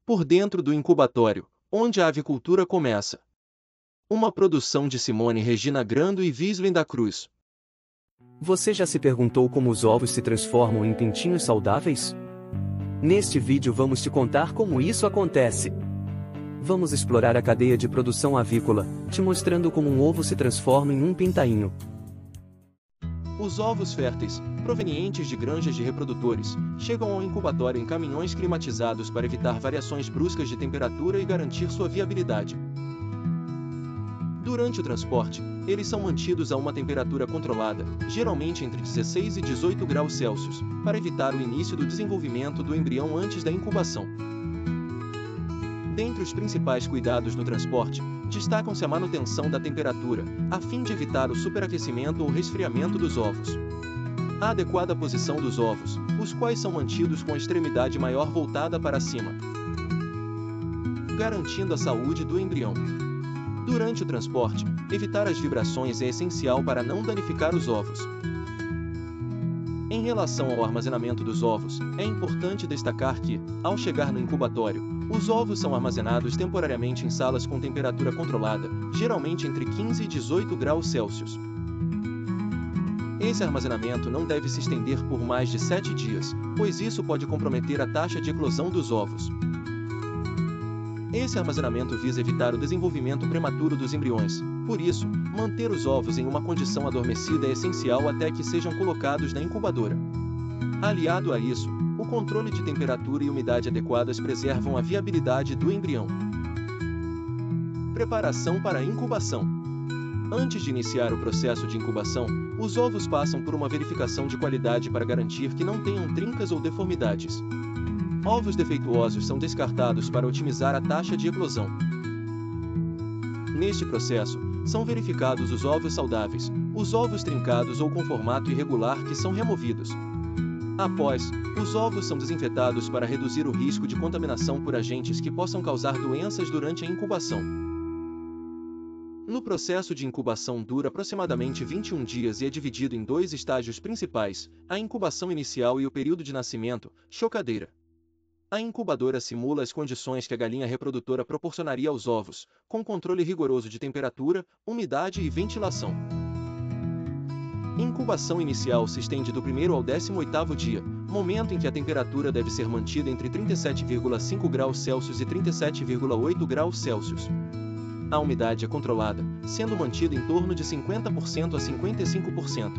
Por dentro do incubatório, onde a avicultura começa. Uma produção de Simone Regina Grando e Vislin da Cruz. Você já se perguntou como os ovos se transformam em pintinhos saudáveis? Neste vídeo vamos te contar como isso acontece. Vamos explorar a cadeia de produção avícola, te mostrando como um ovo se transforma em um pintainho. Os ovos férteis, provenientes de granjas de reprodutores, chegam ao incubatório em caminhões climatizados para evitar variações bruscas de temperatura e garantir sua viabilidade. Durante o transporte, eles são mantidos a uma temperatura controlada, geralmente entre 16 e 18 graus Celsius, para evitar o início do desenvolvimento do embrião antes da incubação. Dentre os principais cuidados no transporte, destacam-se a manutenção da temperatura, a fim de evitar o superaquecimento ou resfriamento dos ovos. A adequada posição dos ovos, os quais são mantidos com a extremidade maior voltada para cima, garantindo a saúde do embrião. Durante o transporte, evitar as vibrações é essencial para não danificar os ovos. Em relação ao armazenamento dos ovos, é importante destacar que, ao chegar no incubatório, os ovos são armazenados temporariamente em salas com temperatura controlada, geralmente entre 15 e 18 graus Celsius. Esse armazenamento não deve se estender por mais de 7 dias, pois isso pode comprometer a taxa de eclosão dos ovos. Esse armazenamento visa evitar o desenvolvimento prematuro dos embriões. Por isso, manter os ovos em uma condição adormecida é essencial até que sejam colocados na incubadora. Aliado a isso, o controle de temperatura e umidade adequadas preservam a viabilidade do embrião. Preparação para a incubação. Antes de iniciar o processo de incubação, os ovos passam por uma verificação de qualidade para garantir que não tenham trincas ou deformidades. Ovos defeituosos são descartados para otimizar a taxa de eclosão. Neste processo, são verificados os ovos saudáveis, os ovos trincados ou com formato irregular que são removidos. Após, os ovos são desinfetados para reduzir o risco de contaminação por agentes que possam causar doenças durante a incubação. No processo de incubação dura aproximadamente 21 dias e é dividido em dois estágios principais, a incubação inicial e o período de nascimento, chocadeira. A incubadora simula as condições que a galinha reprodutora proporcionaria aos ovos, com controle rigoroso de temperatura, umidade e ventilação. Incubação inicial se estende do 1º ao 18º dia, momento em que a temperatura deve ser mantida entre 37,5 graus Celsius e 37,8 graus Celsius. A umidade é controlada, sendo mantida em torno de 50% a 55%.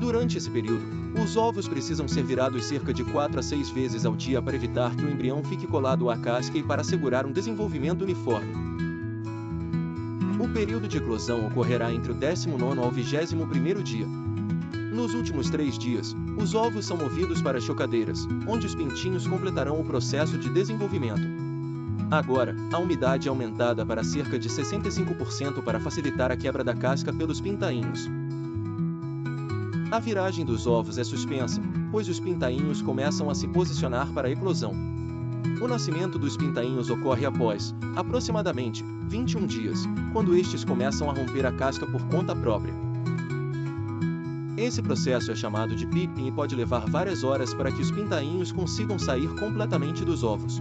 Durante esse período, os ovos precisam ser virados cerca de 4 a 6 vezes ao dia para evitar que o embrião fique colado à casca e para assegurar um desenvolvimento uniforme. O período de eclosão ocorrerá entre o 19º ao 21º dia. Nos últimos 3 dias, os ovos são movidos para as chocadeiras, onde os pintinhos completarão o processo de desenvolvimento. Agora, a umidade é aumentada para cerca de 65% para facilitar a quebra da casca pelos pintainhos. A viragem dos ovos é suspensa, pois os pintainhos começam a se posicionar para a eclosão. O nascimento dos pintainhos ocorre após, aproximadamente, 21 dias, quando estes começam a romper a casca por conta própria. Esse processo é chamado de pipping e pode levar várias horas para que os pintainhos consigam sair completamente dos ovos.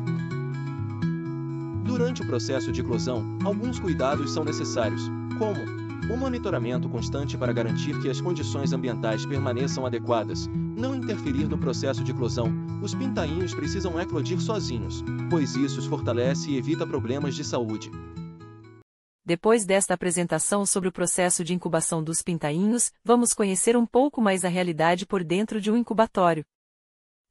Durante o processo de eclosão, alguns cuidados são necessários, como o monitoramento constante para garantir que as condições ambientais permaneçam adequadas, não interferir no processo de eclosão. Os pintainhos precisam eclodir sozinhos, pois isso os fortalece e evita problemas de saúde. Depois desta apresentação sobre o processo de incubação dos pintainhos, vamos conhecer um pouco mais a realidade por dentro de um incubatório.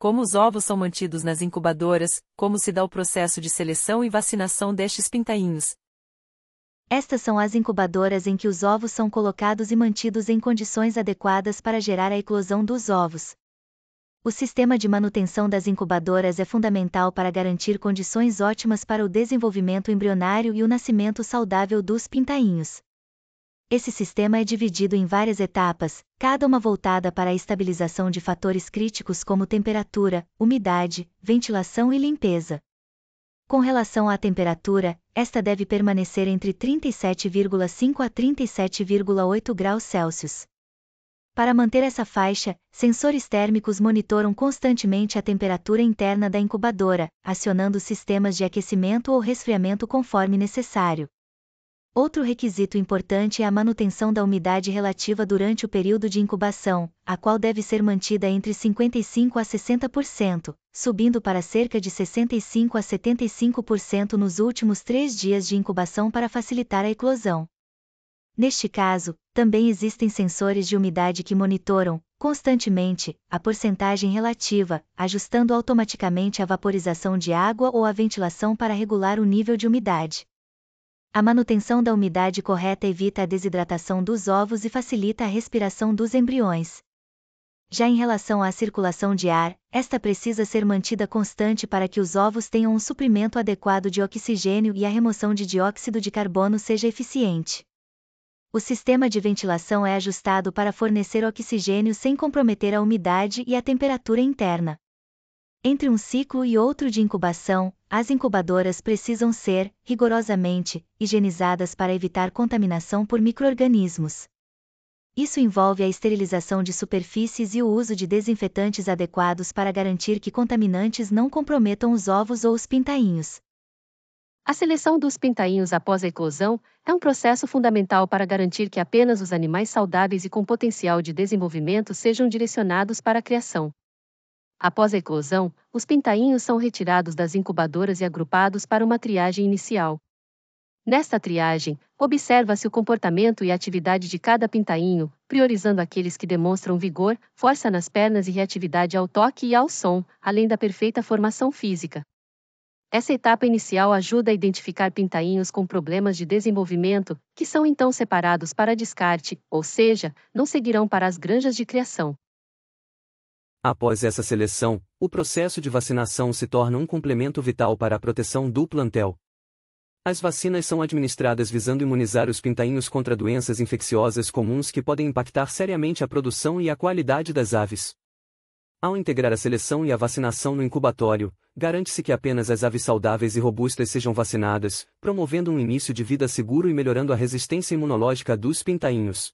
Como os ovos são mantidos nas incubadoras, como se dá o processo de seleção e vacinação destes pintainhos. Estas são as incubadoras em que os ovos são colocados e mantidos em condições adequadas para gerar a eclosão dos ovos. O sistema de manutenção das incubadoras é fundamental para garantir condições ótimas para o desenvolvimento embrionário e o nascimento saudável dos pintainhos. Esse sistema é dividido em várias etapas, cada uma voltada para a estabilização de fatores críticos como temperatura, umidade, ventilação e limpeza. Com relação à temperatura, esta deve permanecer entre 37,5 a 37,8 graus Celsius. Para manter essa faixa, sensores térmicos monitoram constantemente a temperatura interna da incubadora, acionando sistemas de aquecimento ou resfriamento conforme necessário. Outro requisito importante é a manutenção da umidade relativa durante o período de incubação, a qual deve ser mantida entre 55% a 60%, subindo para cerca de 65% a 75% nos últimos 3 dias de incubação para facilitar a eclosão. Neste caso, também existem sensores de umidade que monitoram, constantemente, a porcentagem relativa, ajustando automaticamente a vaporização de água ou a ventilação para regular o nível de umidade. A manutenção da umidade correta evita a desidratação dos ovos e facilita a respiração dos embriões. Já em relação à circulação de ar, esta precisa ser mantida constante para que os ovos tenham um suprimento adequado de oxigênio e a remoção de dióxido de carbono seja eficiente. O sistema de ventilação é ajustado para fornecer oxigênio sem comprometer a umidade e a temperatura interna. Entre um ciclo e outro de incubação, as incubadoras precisam ser, rigorosamente, higienizadas para evitar contaminação por micro-organismos. Isso envolve a esterilização de superfícies e o uso de desinfetantes adequados para garantir que contaminantes não comprometam os ovos ou os pintainhos. A seleção dos pintainhos após a eclosão é um processo fundamental para garantir que apenas os animais saudáveis e com potencial de desenvolvimento sejam direcionados para a criação. Após a eclosão, os pintainhos são retirados das incubadoras e agrupados para uma triagem inicial. Nesta triagem, observa-se o comportamento e a atividade de cada pintainho, priorizando aqueles que demonstram vigor, força nas pernas e reatividade ao toque e ao som, além da perfeita formação física. Essa etapa inicial ajuda a identificar pintainhos com problemas de desenvolvimento, que são então separados para descarte, ou seja, não seguirão para as granjas de criação. Após essa seleção, o processo de vacinação se torna um complemento vital para a proteção do plantel. As vacinas são administradas visando imunizar os pintainhos contra doenças infecciosas comuns que podem impactar seriamente a produção e a qualidade das aves. Ao integrar a seleção e a vacinação no incubatório, garante-se que apenas as aves saudáveis e robustas sejam vacinadas, promovendo um início de vida seguro e melhorando a resistência imunológica dos pintainhos.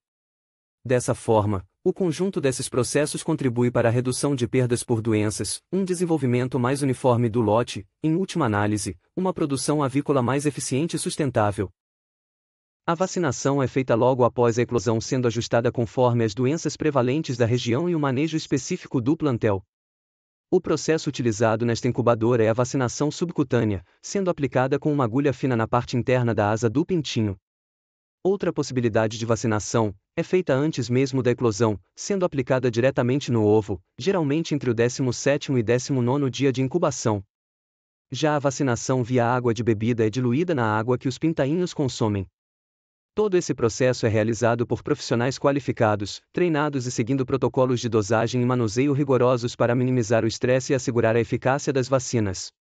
Dessa forma, o conjunto desses processos contribui para a redução de perdas por doenças, um desenvolvimento mais uniforme do lote, em última análise, uma produção avícola mais eficiente e sustentável. A vacinação é feita logo após a eclosão, sendo ajustada conforme as doenças prevalentes da região e o manejo específico do plantel. O processo utilizado nesta incubadora é a vacinação subcutânea, sendo aplicada com uma agulha fina na parte interna da asa do pintinho. Outra possibilidade de vacinação é feita antes mesmo da eclosão, sendo aplicada diretamente no ovo, geralmente entre o 17º e 19º dia de incubação. Já a vacinação via água de bebida é diluída na água que os pintainhos consomem. Todo esse processo é realizado por profissionais qualificados, treinados e seguindo protocolos de dosagem e manuseio rigorosos para minimizar o estresse e assegurar a eficácia das vacinas.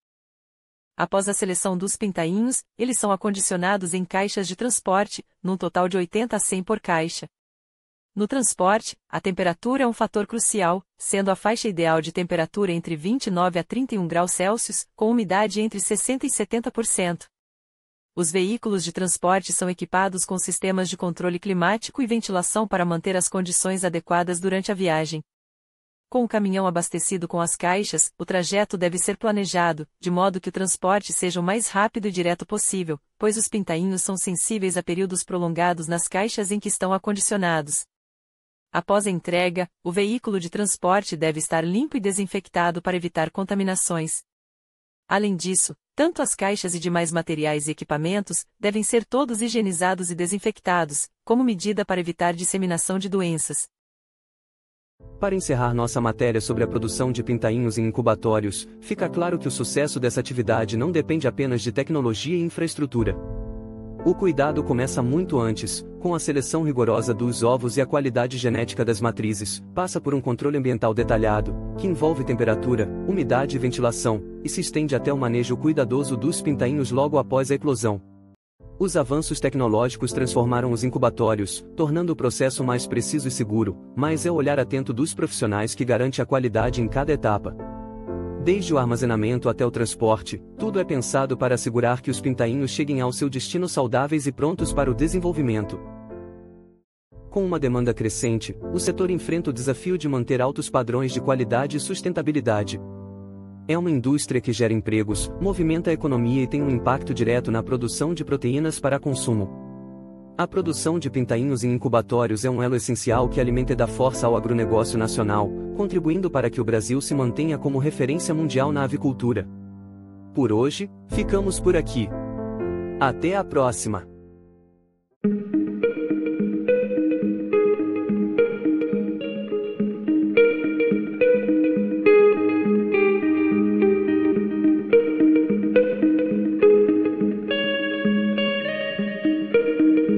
Após a seleção dos pintainhos, eles são acondicionados em caixas de transporte, num total de 80 a 100 por caixa. No transporte, a temperatura é um fator crucial, sendo a faixa ideal de temperatura entre 29 a 31 graus Celsius, com umidade entre 60% e 70%. Os veículos de transporte são equipados com sistemas de controle climático e ventilação para manter as condições adequadas durante a viagem. Com o caminhão abastecido com as caixas, o trajeto deve ser planejado, de modo que o transporte seja o mais rápido e direto possível, pois os pintainhos são sensíveis a períodos prolongados nas caixas em que estão acondicionados. Após a entrega, o veículo de transporte deve estar limpo e desinfectado para evitar contaminações. Além disso, tanto as caixas e demais materiais e equipamentos devem ser todos higienizados e desinfectados, como medida para evitar disseminação de doenças. Para encerrar nossa matéria sobre a produção de pintainhos em incubatórios, fica claro que o sucesso dessa atividade não depende apenas de tecnologia e infraestrutura. O cuidado começa muito antes, com a seleção rigorosa dos ovos e a qualidade genética das matrizes, passa por um controle ambiental detalhado, que envolve temperatura, umidade e ventilação, e se estende até o manejo cuidadoso dos pintainhos logo após a eclosão. Os avanços tecnológicos transformaram os incubatórios, tornando o processo mais preciso e seguro, mas é o olhar atento dos profissionais que garante a qualidade em cada etapa. Desde o armazenamento até o transporte, tudo é pensado para assegurar que os pintainhos cheguem ao seu destino saudáveis e prontos para o desenvolvimento. Com uma demanda crescente, o setor enfrenta o desafio de manter altos padrões de qualidade e sustentabilidade. É uma indústria que gera empregos, movimenta a economia e tem um impacto direto na produção de proteínas para consumo. A produção de pintainhos em incubatórios é um elo essencial que alimenta e dá força ao agronegócio nacional, contribuindo para que o Brasil se mantenha como referência mundial na avicultura. Por hoje, ficamos por aqui. Até a próxima!